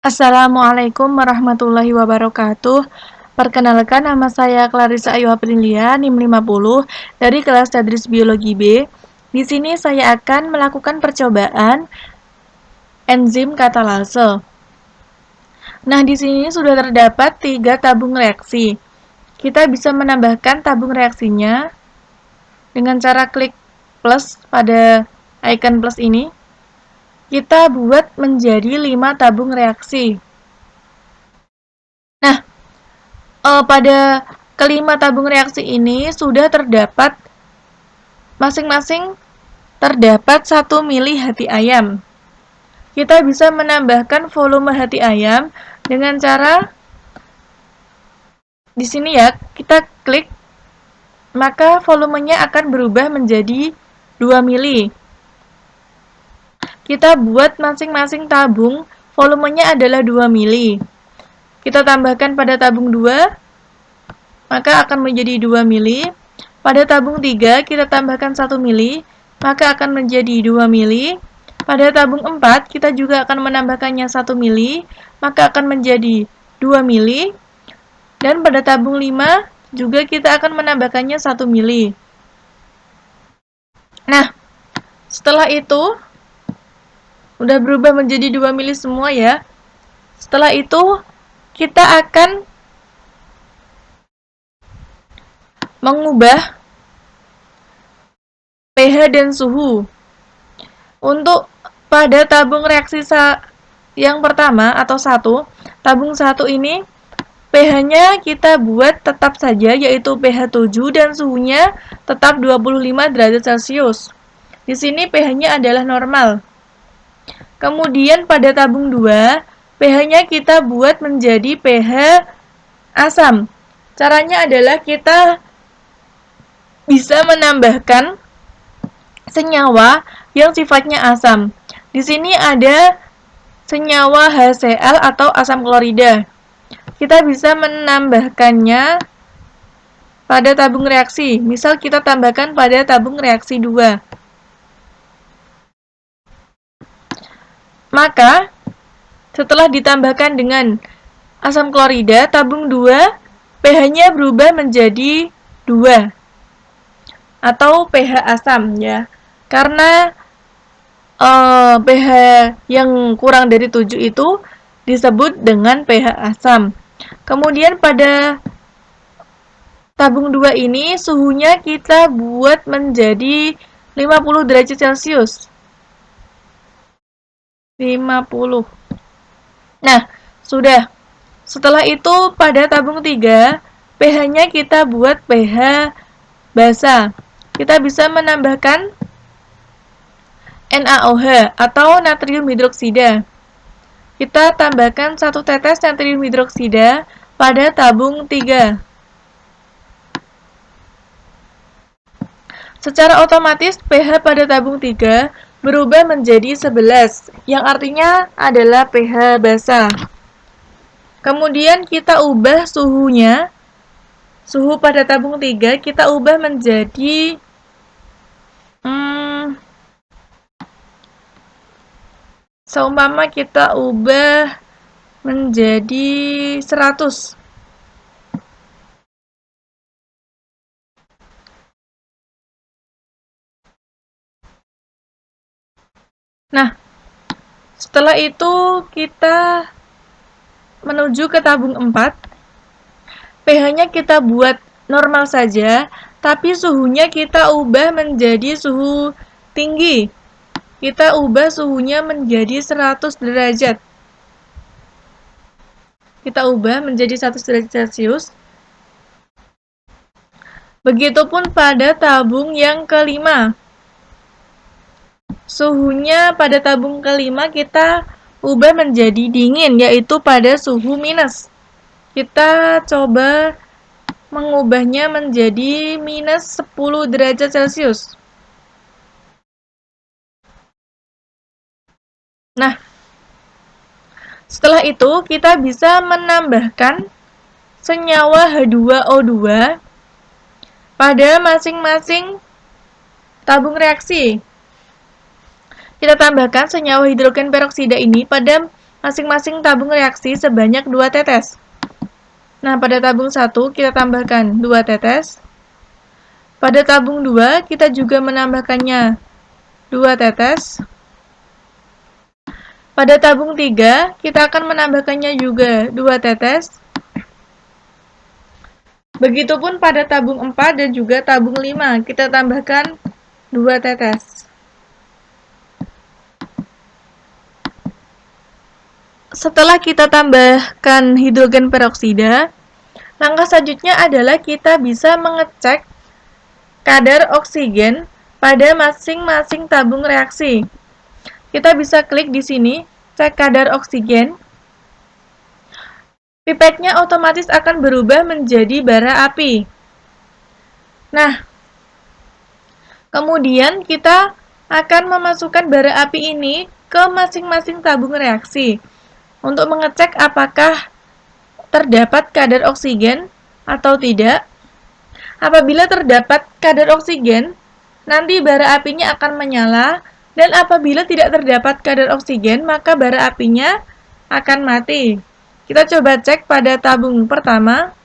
Assalamualaikum warahmatullahi wabarakatuh. Perkenalkan, nama saya Clarissa Ayu Aprilia, NIM 50 dari kelas Tadris Biologi B. Di sini saya akan melakukan percobaan enzim katalase. Nah, di sini sudah terdapat 3 tabung reaksi. Kita bisa menambahkan tabung reaksinya dengan cara klik plus pada icon plus ini. Kita buat menjadi 5 tabung reaksi. Nah, pada kelima tabung reaksi ini sudah terdapat masing-masing terdapat 1 mili hati ayam. Kita bisa menambahkan volume hati ayam dengan cara di sini ya, kita klik maka volumenya akan berubah menjadi 2 mili. Kita buat masing-masing tabung volumenya adalah 2 mili. Kita tambahkan pada tabung 2 maka akan menjadi 2 mili. Pada tabung 3 kita tambahkan 1 mili, maka akan menjadi 2 mili. Pada tabung 4 kita juga akan menambahkannya 1 mili, maka akan menjadi 2 mili. Dan pada tabung 5 juga kita akan menambahkannya 1 mili. Nah, setelah itu udah berubah menjadi 2 mili semua ya. Setelah itu kita akan mengubah pH dan suhu. Untuk pada tabung reaksi yang pertama atau 1, tabung 1 ini pH-nya kita buat tetap saja yaitu pH 7 dan suhunya tetap 25 derajat Celcius. Di sini pH-nya adalah normal. Kemudian pada tabung 2, pH-nya kita buat menjadi pH asam. Caranya adalah kita bisa menambahkan senyawa yang sifatnya asam. Di sini ada senyawa HCl atau asam klorida. Kita bisa menambahkannya pada tabung reaksi. Misal kita tambahkan pada tabung reaksi 2. Maka, setelah ditambahkan dengan asam klorida, tabung 2, pH-nya berubah menjadi 2. Atau pH asam ya. Karena pH yang kurang dari 7 itu disebut dengan pH asam. Kemudian pada tabung 2 ini suhunya kita buat menjadi 50 derajat Celcius. 50. Nah, sudah. Setelah itu pada tabung 3, pH-nya kita buat pH basa. Kita bisa menambahkan NaOH atau natrium hidroksida. Kita tambahkan 1 tetes natrium hidroksida pada tabung 3. Secara otomatis pH pada tabung 3 berubah menjadi 11, yang artinya adalah pH basa. Kemudian kita ubah suhunya. Suhu pada tabung 3 kita ubah menjadi seumpama kita ubah menjadi 100. Nah, setelah itu kita menuju ke tabung 4. pH-nya kita buat normal saja, tapi suhunya kita ubah menjadi suhu tinggi. Kita ubah suhunya menjadi 100 derajat. Kita ubah menjadi 100 derajat Celcius. Begitupun pada tabung yang kelima. Suhunya pada tabung kelima kita ubah menjadi dingin, yaitu pada suhu minus. Kita coba mengubahnya menjadi minus 10 derajat Celcius. Nah, setelah itu kita bisa menambahkan senyawa H2O2 pada masing-masing tabung reaksi. Kita tambahkan senyawa hidrogen peroksida ini pada masing-masing tabung reaksi sebanyak 2 tetes. Nah, pada tabung 1 kita tambahkan 2 tetes. Pada tabung 2 kita juga menambahkannya 2 tetes. Pada tabung 3 kita akan menambahkannya juga 2 tetes. Begitupun pada tabung 4 dan juga tabung 5 kita tambahkan 2 tetes. Setelah kita tambahkan hidrogen peroksida, langkah selanjutnya adalah kita bisa mengecek kadar oksigen pada masing-masing tabung reaksi. Kita bisa klik di sini, cek kadar oksigen. Pipetnya otomatis akan berubah menjadi bara api. Nah, kemudian kita akan memasukkan bara api ini ke masing-masing tabung reaksi untuk mengecek apakah terdapat kadar oksigen atau tidak. Apabila terdapat kadar oksigen, nanti bara apinya akan menyala, dan apabila tidak terdapat kadar oksigen, maka bara apinya akan mati. Kita coba cek pada tabung pertama.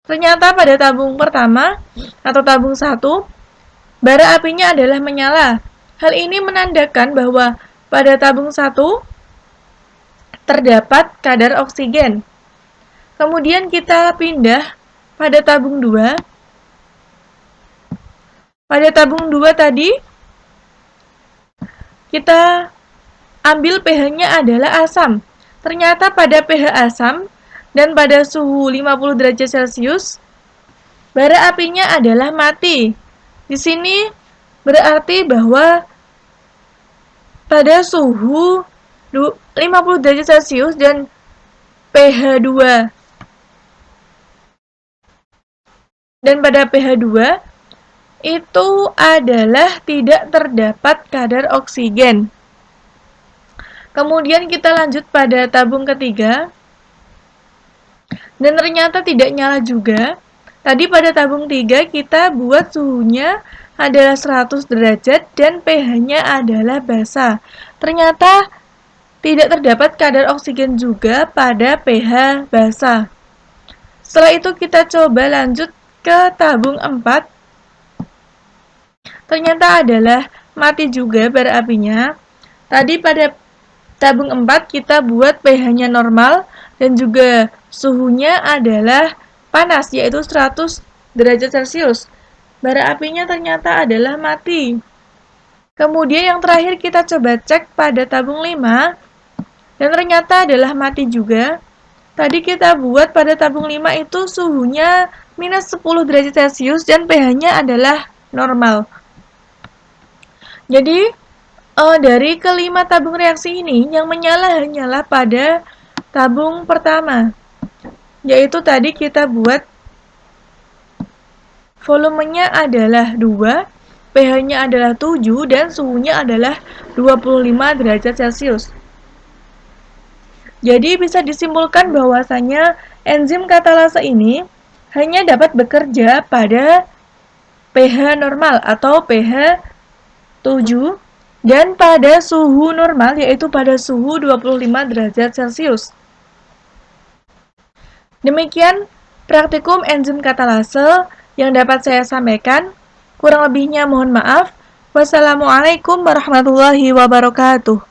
Ternyata pada tabung pertama atau tabung 1, bara apinya adalah menyala. Hal ini menandakan bahwa pada tabung 1 terdapat kadar oksigen. Kemudian kita pindah pada tabung 2. Pada tabung 2 tadi, kita ambil pH-nya adalah asam. Ternyata pada pH asam dan pada suhu 50 derajat Celcius, bara apinya adalah mati. Di sini berarti bahwa pada suhu 50 derajat Celcius dan pH 2 dan pada pH 2 itu adalah tidak terdapat kadar oksigen. Kemudian kita lanjut pada tabung ketiga, dan ternyata tidak nyala juga. Tadi pada tabung 3 kita buat suhunya adalah 100 derajat dan pH-nya adalah basa. Ternyata tidak terdapat kadar oksigen juga pada pH basa. Setelah itu kita coba lanjut ke tabung 4. Ternyata adalah mati juga bara apinya. Tadi pada tabung 4 kita buat pH-nya normal dan juga suhunya adalah panas, yaitu 100 derajat Celcius. Bara apinya ternyata adalah mati. Kemudian yang terakhir kita coba cek pada tabung 5, dan ternyata adalah mati juga. Tadi kita buat pada tabung 5 itu suhunya minus 10 derajat Celcius dan pH-nya adalah normal. Jadi, dari kelima tabung reaksi ini, yang menyala hanyalah pada tabung pertama, yaitu tadi kita buat volumenya adalah 2, pH-nya adalah 7, dan suhunya adalah 25 derajat Celcius. Jadi bisa disimpulkan bahwasanya enzim katalase ini hanya dapat bekerja pada pH normal atau pH 7 dan pada suhu normal, yaitu pada suhu 25 derajat Celcius. Demikian praktikum enzim katalase yang dapat saya sampaikan. Kurang lebihnya mohon maaf. Wassalamualaikum warahmatullahi wabarakatuh.